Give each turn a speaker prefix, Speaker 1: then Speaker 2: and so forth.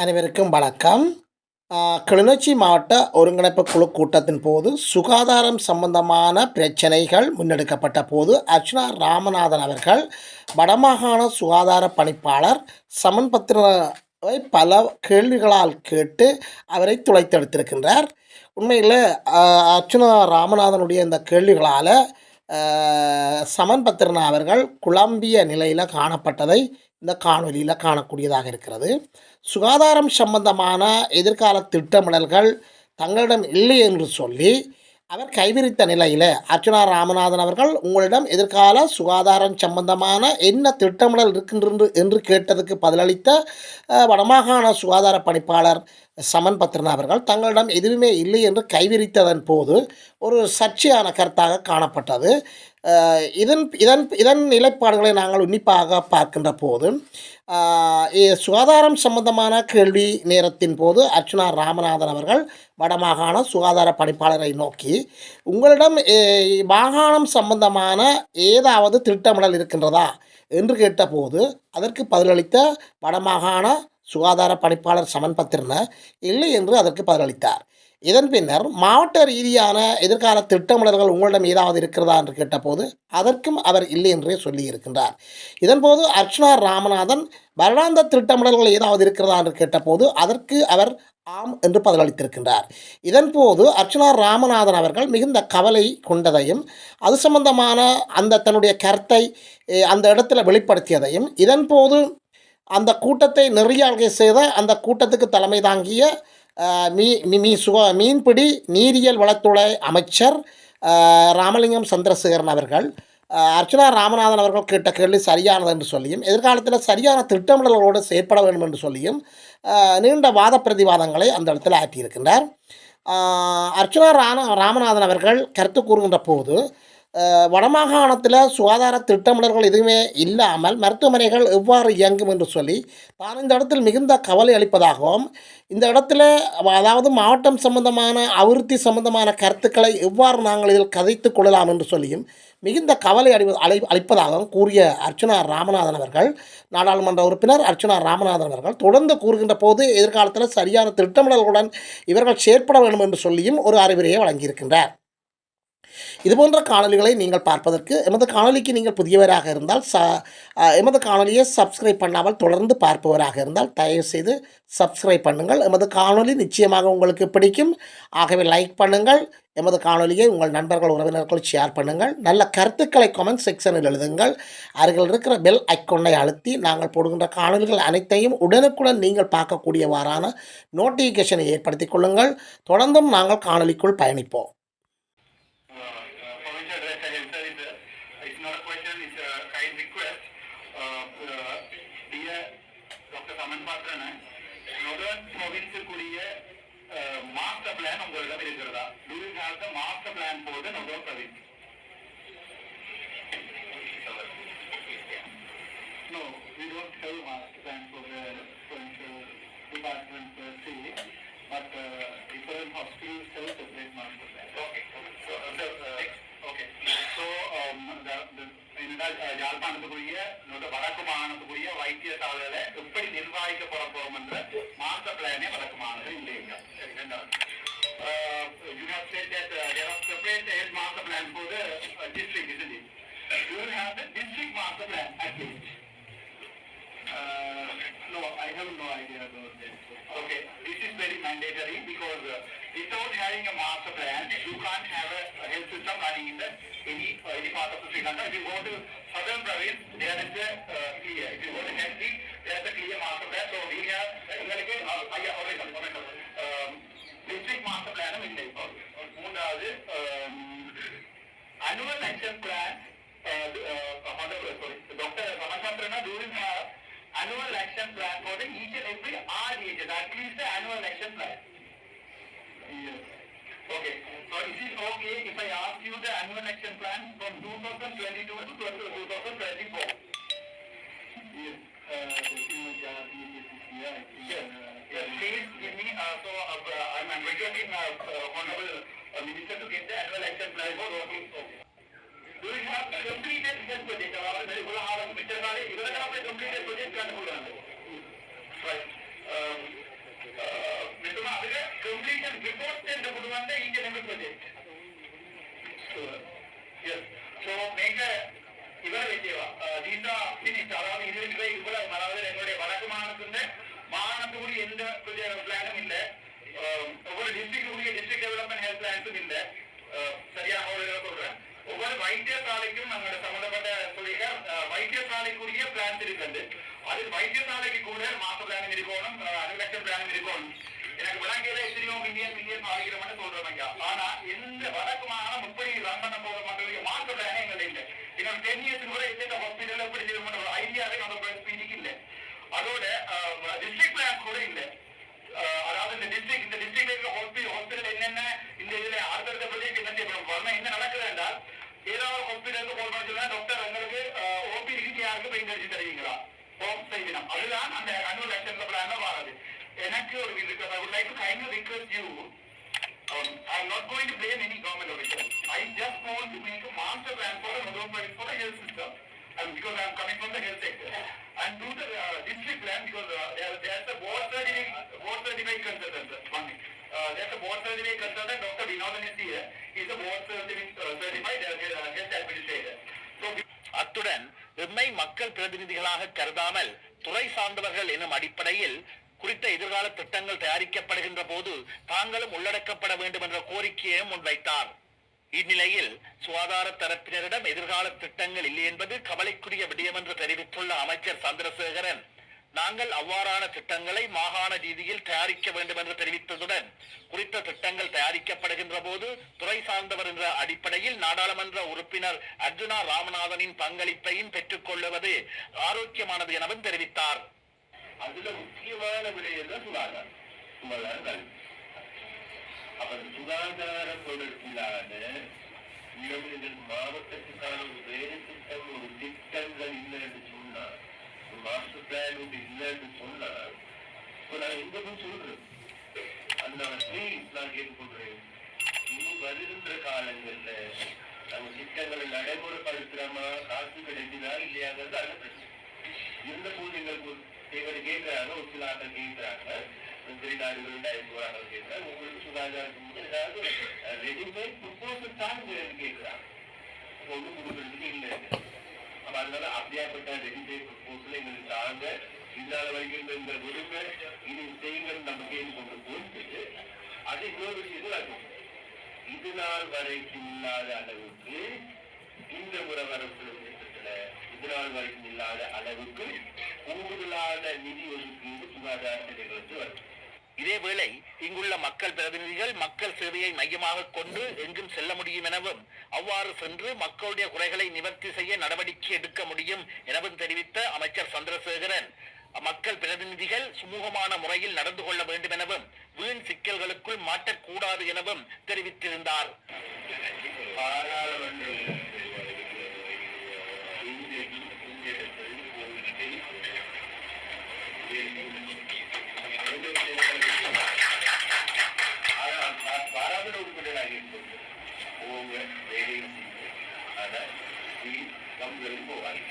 Speaker 1: அனைவருக்கும் வணக்கம். கிளிநொச்சி மாவட்ட ஒருங்கிணைப்பு குழு கூட்டத்தின் போது சுகாதாரம் சம்பந்தமான பிரச்சனைகள் முன்னெடுக்கப்பட்ட போது அர்ச்சுனா ராமநாதன் அவர்கள் வடமாகாண சுகாதார பணிப்பாளர் சமன் பத்ரவை பல கேள்விகளால் கேட்டு அவரை துளைத்தெடுத்திருக்கின்றார். உண்மையில் அர்ச்சுனா ராமநாதனுடைய இந்த கேள்விகளால் சமன் பத்ரனா அவர்கள் குழம்பிய நிலையில் காணப்பட்டதை இந்த காணொலியில் காணக்கூடியதாக இருக்கிறது. சுகாதாரம் சம்பந்தமான எதிர்கால திட்டமிடல்கள் தங்களிடம் இல்லை என்று சொல்லி அவர் கைவிரித்த நிலையில் அர்ச்சுனா ராமநாதன் அவர்கள் உங்களிடம் எதிர்கால சுகாதாரம் சம்பந்தமான என்ன திட்டமிடல் இருக்கின்றது என்று கேட்டதுக்கு பதிலளித்த வடமாகாண சுகாதார பணிப்பாளர் சமன் பத்ரனா அவர்கள் தங்களிடம் எதுவுமே இல்லை என்று கைவிரித்ததன் போது ஒரு சர்ச்சையான கருத்தாக காணப்பட்டது. இதன் இதன் இதன் நிலைப்பாடுகளை நாங்கள் உன்னிப்பாக பார்க்கின்ற போது சுகாதாரம் சம்பந்தமான கேள்வி நேரத்தின் போது அர்ச்சுனா ராமநாதன் அவர்கள் வடமாகாண சுகாதார பணிப்பாளரை நோக்கி உங்களிடம் மாகாணம் சம்பந்தமான ஏதாவது திட்டமிடல் இருக்கின்றதா என்று கேட்டபோது அதற்கு பதிலளித்த வடமாகாண சுகாதார பணிப்பாளர் சமன் பத்ரனா இல்லை என்று அதற்கு பதிலளித்தார். இதன் பின்னர் மாவட்ட ரீதியான எதிர்கால திட்டமிடல்கள் உங்களிடம் ஏதாவது இருக்கிறதா என்று கேட்டபோது அதற்கும் அவர் இல்லை என்றே சொல்லியிருக்கின்றார். இதன்போது அர்ச்சுனா ராமநாதன் வருடாந்த திட்டமிடல்கள் ஏதாவது இருக்கிறதா என்று கேட்டபோது அதற்கு அவர் ஆம் என்று பதிலளித்திருக்கின்றார். இதன்போது அர்ச்சுனா ராமநாதன் அவர்கள் மிகுந்த கவலை கொண்டதையும் அது சம்பந்தமான அந்த தன்னுடைய கருத்தை அந்த இடத்துல வெளிப்படுத்தியதையும் இதன்போது அந்த கூட்டத்தை நெறியாள்கை செய்த அந்த கூட்டத்துக்கு தலைமை தாங்கிய மீன்பிடி நீரியல் வளத்துறை அமைச்சர் ராமலிங்கம் சந்திரசேகரன் அவர்கள் அர்ச்சுனா ராமநாதன் அவர்கள் கேட்ட கேள்வி சரியானது என்று சொல்லியும் எதிர்காலத்தில் சரியான திட்டமிடல்களோடு செயற்பட வேண்டும் என்று சொல்லியும் நீண்ட வாத பிரதிவாதங்களை அந்த இடத்துல ஆற்றியிருக்கின்றார். அர்ச்சுனா ராமநாதன் அவர்கள் கருத்து கூறுகின்ற போது வடமாகாணத்தில் சுகாதார திட்டமிடல்கள் எதுவுமே இல்லாமல் மருத்துவமனைகள் எவ்வாறு இயங்கும் என்று சொல்லி தான் இந்த இடத்தில் மிகுந்த கவலை அளிப்பதாகவும் இந்த இடத்துல அதாவது மாவட்டம் சம்பந்தமான அபிவிருத்தி சம்பந்தமான கருத்துக்களை எவ்வாறு நாங்கள் இதில் கதைத்து கொள்ளலாம் என்று சொல்லியும் மிகுந்த கவலை அளிப்பதாகவும் கூறிய அர்ச்சுனா ராமநாதன் அவர்கள் நாடாளுமன்ற உறுப்பினர் அர்ச்சுனா ராமநாதன் அவர்கள் தொடர்ந்து கூறுகின்ற போது எதிர்காலத்தில் சரியான திட்டமிடல்களுடன் இவர்கள் செயற்பட வேண்டும் என்று சொல்லியும் ஒரு அறிவுரையை வழங்கியிருக்கின்றார். இதுபோன்ற காணொலிகளை நீங்கள் பார்ப்பதற்கு எமது காணொலிக்கு நீங்கள் புதியவராக இருந்தால் எமது காணொலியை சப்ஸ்கிரைப் பண்ணாமல் தொடர்ந்து பார்ப்பவராக இருந்தால் தயவுசெய்து சப்ஸ்கிரைப் பண்ணுங்கள். எமது காணொலி நிச்சயமாக உங்களுக்கு பிடிக்கும். ஆகவே லைக் பண்ணுங்கள். எமது காணொலியை உங்கள் நண்பர்கள் உறவினர்கள் ஷேர் பண்ணுங்கள். நல்ல கருத்துக்களை கமெண்ட் செக்ஷனில் எழுதுங்கள். அருகில் இருக்கிற பெல் ஐக்கோனை அழுத்தி நாங்கள் போடுகின்ற காணொலிகள் அனைத்தையும் உடனுக்குடன் நீங்கள் பார்க்கக்கூடியவாறான நோட்டிஃபிகேஷனை ஏற்படுத்திக் கொள்ளுங்கள். தொடர்ந்தும் நாங்கள் காணொலிக்குள் பயணிப்போம்.
Speaker 2: மாஸ்டர் பிளான் உங்களிடம் இருக்கிறதா? Do you have the master plan for the Northern province? No, we don't have master plan for the provincial department per se, but different hospitals have separate master plan. Okay. யாழ்ப்பாணத்துக்குரிய வடக்கு மாகாணத்துக்குரிய வைத்தியசாலையில எப்படி நிர்வாகிக்கப்பட போறோம் என்ற master பிளானே வடக்கு மாகாணத்தில் இல்லைங்க. You have said that there are separate health master plan for the district, isn't it? You will have the district master plan at least. No, I have no idea about that. Okay, this is very mandatory because without having a master plan, you can't have a health system running in any part of the Sri Lanka. If you go to southern province, there is a clear. If you go to Henry, there is a clear master plan. So we have district master plan இல்லை. மூன்றாவது annual action plan. Dr. Ramasandran doing annual action plan for the each and every RDH. That means the annual action plan. Yes. Okay. So is it okay if I ask you the annual action plan from 2022 to 2024? Yes. Please give me. So I'm requesting Honorable Minister to get the annual action plan for. Okay. Do you have completed this project? Mr. Kale, completed project. Right. ஓகேவா these are finished அதாவது இது இவ்வளவு அதாவது எங்களுடைய வடக்கு மாகாணத்துக்குரிய எந்த பிளானும் இல்லை ஒவ்வொரு டிஸ்ட்ரிக்டுக்குரிய டிஸ்ட்ரிக்ட் டெவலப்மெண்ட் ஹெல்த் பிளான்ஸும் இல்லை சரியாக சொல்றேன் ஒவ்வொரு வைத்தியசாலைக்கும் நம்மளோட சம்பந்தப்பட்ட சொல்லிகள் வைத்தியசாலைக்குரிய பிளான்ஸ் இருக்குது அதில் வைத்தியசாலைக்கு கூட மாஸ்டர் பிளானிங் இருக்கணும் அனுலட்சம் பிளானிங் இருக்கணும் எனக்கு விளங்கியல எத்தனையோ மில்லியன் ஆகிற மட்டும் சொல்றேன் ஐயா ஆனா எந்த வடக்கு மாகாணம் இப்படி ரன் பண்ண போக மாட்டேங்குது மாஸ்டர் பிளானே எங்களுக்கு இல்லை இன்னொரு 10 இயர்ஸ் கூட எந்த ஹாஸ்பிட்டல் எப்படி செய்ய ஒரு ஐடியாவே நம்ம ஸ்பீடிக்கு இல்லை அதோட டிஸ்ட்ரிக்ட் பிளான் கூட இல்லை அதாவது இந்த டிஸ்ட்ரிக்ட் இருக்க ஹாஸ்பிட்டல் என்னென்ன இந்த இதுல அடுத்தடுத்த பிரதேசம் என்ன செய்யப்படும் என்ன நடக்குது என்றால் ஏதாவது ஹாஸ்பிட்டலுக்கு போன் பண்ண சொன்னா டாக்டர் எங்களுக்கு ஓபிடிக்கு யாருக்கு பெயிண்ட் அடிச்சு தருவீங்களா ஹோம் செய்யணும் அதுதான் அந்த அனுவல் ஆக்ஷன் பிளான் வராது எனக்கு ஒரு I would like to kindly request you I am not going to blame any government official I just want to make a master plan for the health system and because I am coming from the health sector and do the district plan because there's a board certified consultant there's a board certified consultant Dr. Vinodhan is here he is a board certified health administrator so
Speaker 3: அத்துடன் எம்மை மக்கள் பிரதிநிதிகளாக கருதாமல் துறை சார்ந்தவர்கள் எனும் அடிப்படையில் குறித்த எதிர்கால திட்டங்கள் தயாரிக்கப்படுகின்ற போது தாங்களும் உள்ளடக்கப்பட வேண்டும் என்ற கோரிக்கையை முன்வைத்தார். இந்நிலையில் சுகாதார தரப்பினரிடம் எதிர்கால திட்டங்கள் இல்லை என்பது கவலைக்குரிய விடயம் என்று தெரிவித்துள்ள அமைச்சர் சந்திரசேகரன் நாங்கள் அவ்வாறான திட்டங்களை மாகாண ரீதியில் தயாரிக்க வேண்டும் என்று தெரிவித்ததுடன் குறித்த திட்டங்கள் தயாரிக்கப்படுகின்ற போது துறை சார்ந்தவர் என்ற அடிப்படையில் நாடாளுமன்ற உறுப்பினர் அர்ஜுனா ராமநாதனின் பங்களிப்பையும் பெற்றுக் கொள்ளுவது ஆரோக்கியமானது எனவும் தெரிவித்தார்.
Speaker 2: அதுல முக்கியமான விடயம் தான் சுகாதாரம் அப்ப சுகாதார தொடர்பிலான மாவட்டத்துக்கான ஒரு வேறு திட்டம் ஒரு திட்டங்கள் இல்லை என்று சொன்னார் மாஸ்டர் பிளான் ஒன்று இல்லை என்று சொன்னார் இப்ப நான் எங்க சொல்றேன் அந்த நான் கேட்டுக்கொள்றேன் இன்னும் வருகின்ற காலங்கள்ல நம்ம திட்டங்களை நடைமுறைப்படுத்துறோமா காசு கிடைக்குதா இல்லையாங்கிறது அது பிரச்சனை இருந்த போது எங்களுக்கு ஒரு கேட்கிறாங்க ஒரு சில ஆட்கள் கேட்கிறாங்க வெளிநாடுகள் போராட்டம் கேட்கிறாங்க உங்களுக்கு சுகாதாரத்துக்கு ஏதாவது ரெடிமேட் ப்ரொபோசல் தாங்க கேட்கிறாங்க ஒன்றும் கொடுக்கறதுக்கு இல்லை அப்ப அதனால அப்படியாப்பட்ட ரெடிமேட் ப்ரொபோசல் எங்களுக்கு தாங்க இல்லாத வரைக்கும் இந்த விடுமை இது செய்யுங்கள் நம்ம கேள்வி கொண்டு போட்டு அது இன்னொரு விஷயத்தில் இது நாள் வரைக்கும் இல்லாத அளவுக்கு இந்த முறை வரப்பு திட்டத்துல இது நாள் வரைக்கும் இல்லாத அளவுக்கு கூடுதலான நிதி ஒதுக்கீடு சுகாதார நிலையங்களுக்கு வரும்.
Speaker 3: இதேவேளை இங்குள்ள மக்கள் பிரதிநிதிகள் மக்கள் சேவையை மையமாக கொண்டு எங்கும் செல்ல முடியும் எனவும் அவ்வாறு சென்று மக்களுடைய குறைகளை நிவர்த்தி செய்ய நடவடிக்கை எடுக்க முடியும் எனவும் தெரிவித்த அமைச்சர் சந்திரசேகரன் மக்கள் பிரதிநிதிகள் சுமூகமான முறையில் நடந்து கொள்ள வேண்டும் எனவும் வீண் சிக்கல்களுக்குள் மாட்டக்கூடாது எனவும் தெரிவித்திருந்தார்.
Speaker 2: பாராளுமன்ற உறுப்பினராக உங்க வேலை போவாங்க